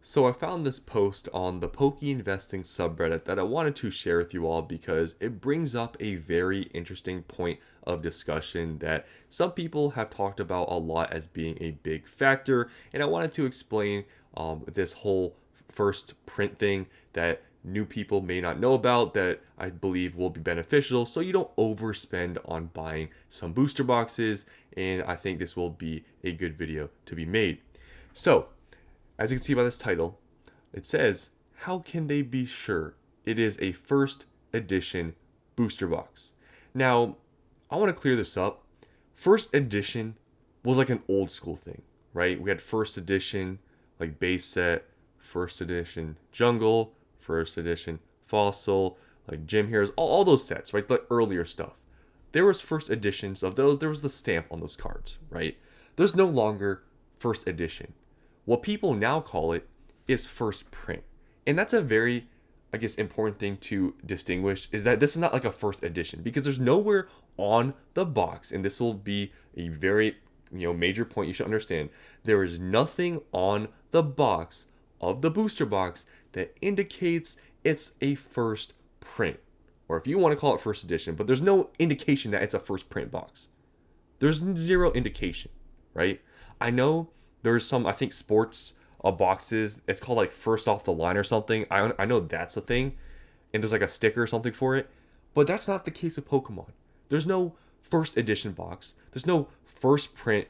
So I found this post on the Pokey Investing subreddit that I wanted to share with you all because it brings up a very interesting point of discussion that some people have talked about a lot as being a big factor. And I wanted to explain this whole first print thing that new people may not know about that I believe will be beneficial so you don't overspend on buying some booster boxes. And I think this will be a good video to be made. So, as you can see by this title, it says, how can they be sure it is a first edition booster box? Now, I want to clear this up. First edition was like an old school thing, right? We had first edition, like base set, first edition jungle, first edition fossil, like gym heroes, all those sets, right? The earlier stuff. There was first editions of those. There was the stamp on those cards, right? There's no longer first edition. What people now call it is first print. And that's a very, I guess, important thing to distinguish is that this is not like a first edition because there's nowhere on the box, and this will be a very, major point you should understand. There is nothing on the box of the booster box that indicates it's a first print. Or if you want to call it first edition, but there's no indication that it's a first print box. There's zero indication, right? I know there's some, I think, sports boxes. It's called like first off the line or something. I know that's a thing, and there's like a sticker or something for it. But that's not the case with Pokemon. There's no first edition box. There's no first print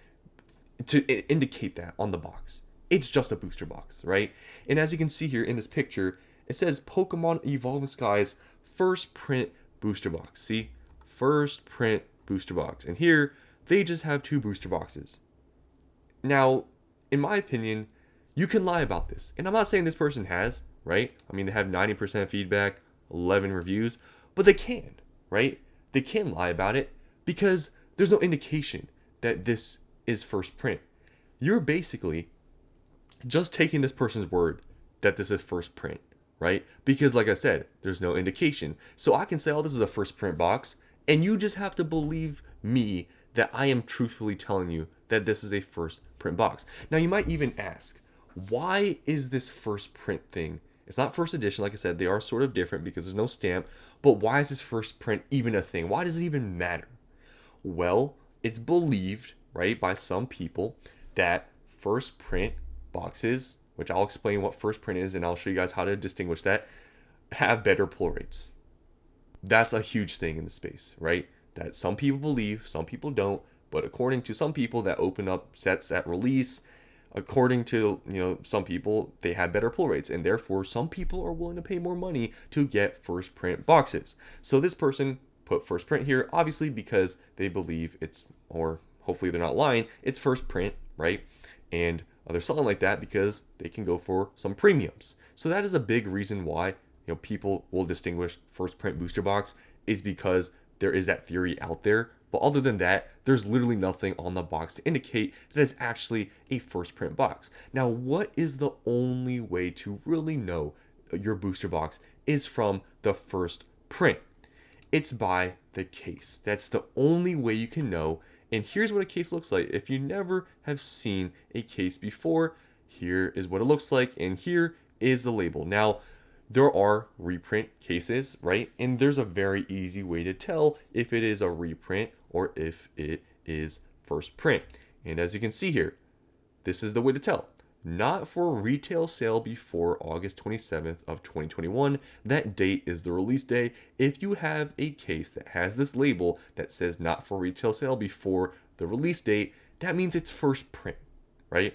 to indicate that on the box. It's just a booster box, right? And as you can see here in this picture, it says Pokemon Evolving Skies first print booster box. See? First print booster box. And here, they just have two booster boxes. Now, in my opinion, you can lie about this. And I'm not saying this person has, right? I mean, they have 90% feedback, 11 reviews, but they can, right? They can lie about it because there's no indication that this is first print. You're basically just taking this person's word that this is first print, right? Because like I said, there's no indication. So I can say, oh, this is a first print box, and you just have to believe me that I am truthfully telling you that this is a first print box. Now you might even ask, why is this first print thing? It's not first edition, like I said, they are sort of different because there's no stamp, but why is this first print even a thing? Why does it even matter? Well, it's believed, right, by some people that first print boxes, which I'll explain what first print is and I'll show you guys how to distinguish that, have better pull rates. That's a huge thing in the space, right? That some people believe, some people don't, but according to some people that open up sets at release, according to some people, they have better pull rates, and therefore some people are willing to pay more money to get first print boxes. So this person put first print here, obviously because they believe it's, or hopefully they're not lying, it's first print, right? And they're selling like that because they can go for some premiums. So that is a big reason why people will distinguish first print booster box, is because there is that theory out there. But other than that, there's literally nothing on the box to indicate that it's actually a first print box. Now, what is the only way to really know your booster box is from the first print? It's by the case. That's the only way you can know. And here's what a case looks like. If you never have seen a case before, here is what it looks like, and here is the label. Now, there are reprint cases, right? And there's a very easy way to tell if it is a reprint or if it is first print. And as you can see here, this is the way to tell. Not for retail sale before August 27th of 2021. That date is the release day. If you have a case that has this label that says not for retail sale before the release date, that means it's first print, right?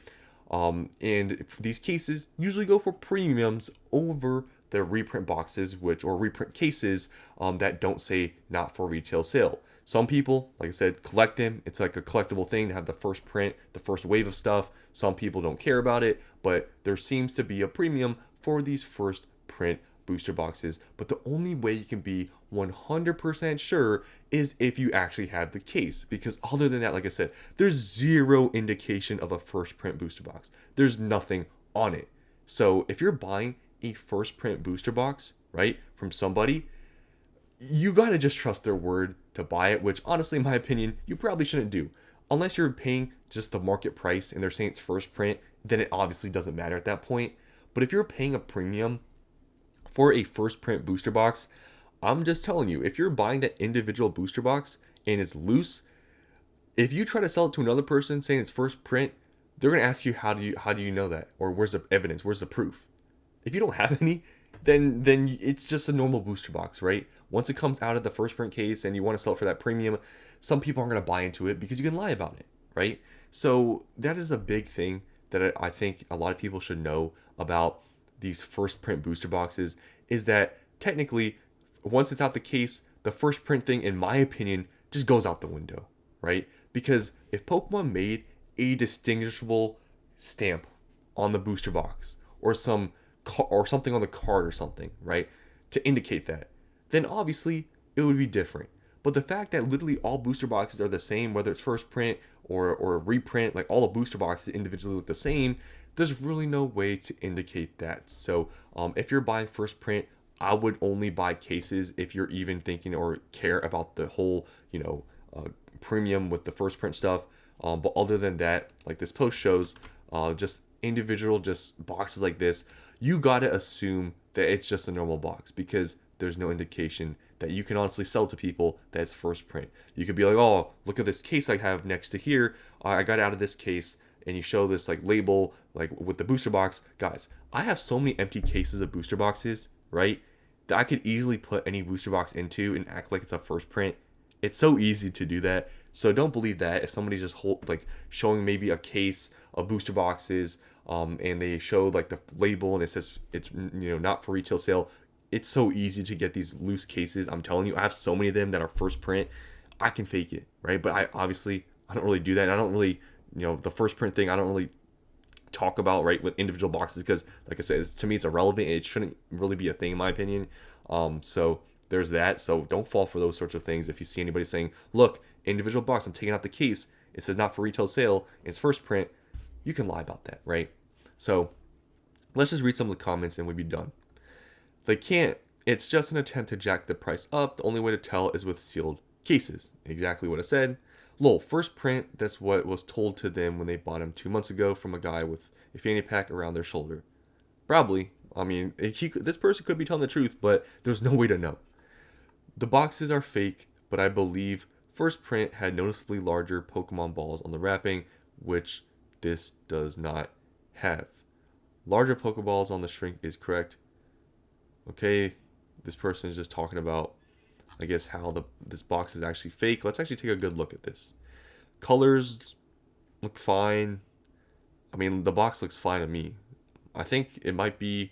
And these cases usually go for premiums over the reprint boxes, or reprint cases that don't say not for retail sale. Some people, like I said, collect them. It's like a collectible thing to have the first print, the first wave of stuff. Some people don't care about it, but there seems to be a premium for these first print booster boxes. But the only way you can be 100% sure is if you actually have the case, because other than that, like I said, there's zero indication of a first print booster box. There's nothing on it. So if you're buying a first print booster box, right, from somebody, you gotta just trust their word to buy it, which honestly, in my opinion, you probably shouldn't do. Unless you're paying just the market price and they're saying it's first print, then it obviously doesn't matter at that point. But if you're paying a premium for a first print booster box, I'm just telling you, if you're buying that individual booster box and it's loose, if you try to sell it to another person saying it's first print, they're gonna ask you how do you know that, or where's the evidence, where's the proof? If you don't have any, then it's just a normal booster box, right? Once it comes out of the first print case and you want to sell it for that premium, some people aren't gonna buy into it because you can lie about it, right? So that is a big thing that I think a lot of people should know about these first print booster boxes, is that technically once it's out the case, the first print thing, in my opinion, just goes out the window, right? Because if Pokemon made a distinguishable stamp on the booster box, or or something on the card or something, right, to indicate that, then obviously it would be different. But the fact that literally all booster boxes are the same, whether it's first print or a reprint, like all the booster boxes individually look the same, there's really no way to indicate that. So if you're buying first print, I would only buy cases if you're even thinking or care about the whole, premium with the first print stuff. But other than that, like this post shows, just individual just boxes like this, you gotta assume that it's just a normal box because there's no indication that you can honestly sell to people that it's first print. You could be like, oh, look at this case I have next to here. I got out of this case, and you show this like label like with the booster box. Guys, I have so many empty cases of booster boxes, right, that I could easily put any booster box into and act like it's a first print. It's so easy to do that. So don't believe that if somebody's just showing maybe a case of booster boxes, and they show like the label and it says it's not for retail sale. It's so easy to get these loose cases. I'm telling you, I have so many of them that are first print. I can fake it, right? But I don't really do that. And I don't really, the first print thing, I don't really talk about, right, with individual boxes because, like I said, to me it's irrelevant and it shouldn't really be a thing in my opinion. So there's that. So don't fall for those sorts of things. If you see anybody saying, look, individual box, I'm taking out the case, it says not for retail sale, it's first print, you can lie about that, right? So let's just read some of the comments and we'll be done. They can't. It's just an attempt to jack the price up. The only way to tell is with sealed cases. Exactly what I said. Lol, first print, that's what was told to them when they bought him 2 months ago from a guy with a fanny pack around their shoulder. Probably. I mean, this person could be telling the truth, but there's no way to know. The boxes are fake, but I believe first print had noticeably larger Pokemon balls on the wrapping, which this does not have. Larger Pokeballs on the shrink is correct. Okay, this person is just talking about, I guess, how this box is actually fake. Let's actually take a good look at this. Colors look fine. I mean, the box looks fine to me. I think it might be.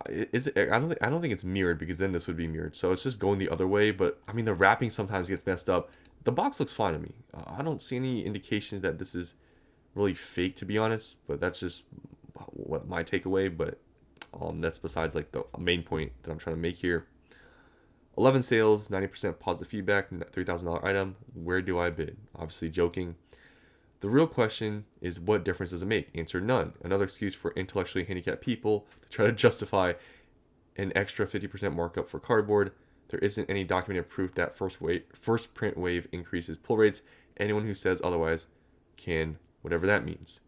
Is it? I don't think it's mirrored because then this would be mirrored. So it's just going the other way. But I mean, the wrapping sometimes gets messed up. The box looks fine to me. I don't see any indications that this is really fake, to be honest. But that's just what my takeaway. But that's besides like the main point that I'm trying to make here. 11 sales, 90% positive feedback, $3,000 item. Where do I bid? Obviously joking. The real question is, what difference does it make? Answer: none. Another excuse for intellectually handicapped people to try to justify an extra 50% markup for cardboard. There isn't any documented proof that first print wave increases pull rates. Anyone who says otherwise can, whatever that means.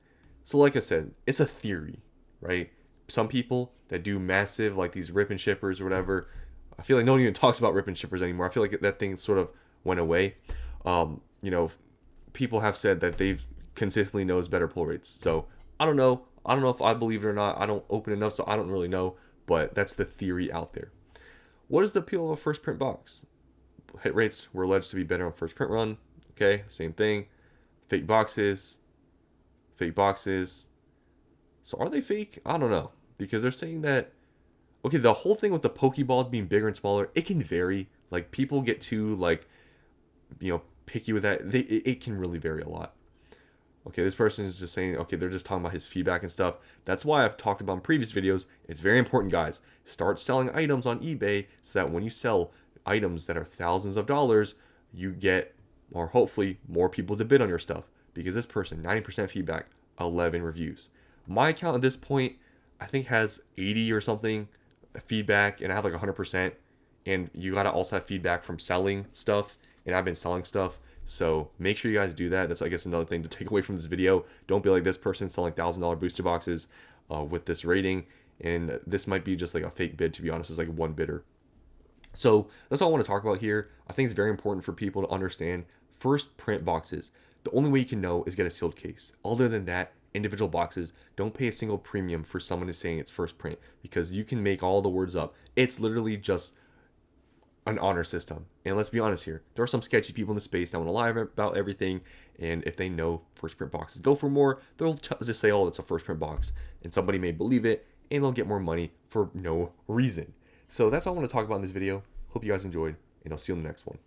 So like I said, it's a theory, right? Some people that do massive, like these rip and shippers or whatever, I feel like no one even talks about rip and shippers anymore. I feel like that thing sort of went away. People have said that they've consistently knows better pull rates. So I don't know. I don't know if I believe it or not. I don't open enough, so I don't really know. But that's the theory out there. What is the appeal of a first print box? Hit rates were alleged to be better on first print run. Okay, same thing. Fake boxes. Fake boxes. So are they fake? I don't know. Because they're saying that, okay, the whole thing with the Pokeballs being bigger and smaller, it can vary. Like, people get too, picky with that. It can really vary a lot. Okay, this person is just saying, okay, they're just talking about his feedback and stuff. That's why I've talked about in previous videos. It's very important, guys. Start selling items on eBay so that when you sell items that are thousands of dollars, you get, or hopefully, more people to bid on your stuff. Because this person, 90% feedback, 11 reviews. My account at this point, I think, has 80 or something feedback, and I have like 100%. And you gotta also have feedback from selling stuff, and I've been selling stuff. So make sure you guys do that. That's, I guess, another thing to take away from this video. Don't be like this person selling $1,000 booster boxes. with this rating. And this might be just like a fake bid, to be honest. It's like one bidder. So that's all I want to talk about here. I think it's very important for people to understand first print boxes. The only way you can know is get a sealed case. Other than that, individual boxes, don't pay a single premium for someone who's saying it's first print, because you can make all the words up. It's literally just an honor system. And let's be honest here, there are some sketchy people in the space that want to lie about everything. And if they know first print boxes go for more, they'll just say, oh, it's a first print box. And somebody may believe it and they'll get more money for no reason. So that's all I want to talk about in this video. Hope you guys enjoyed, and I'll see you in the next one.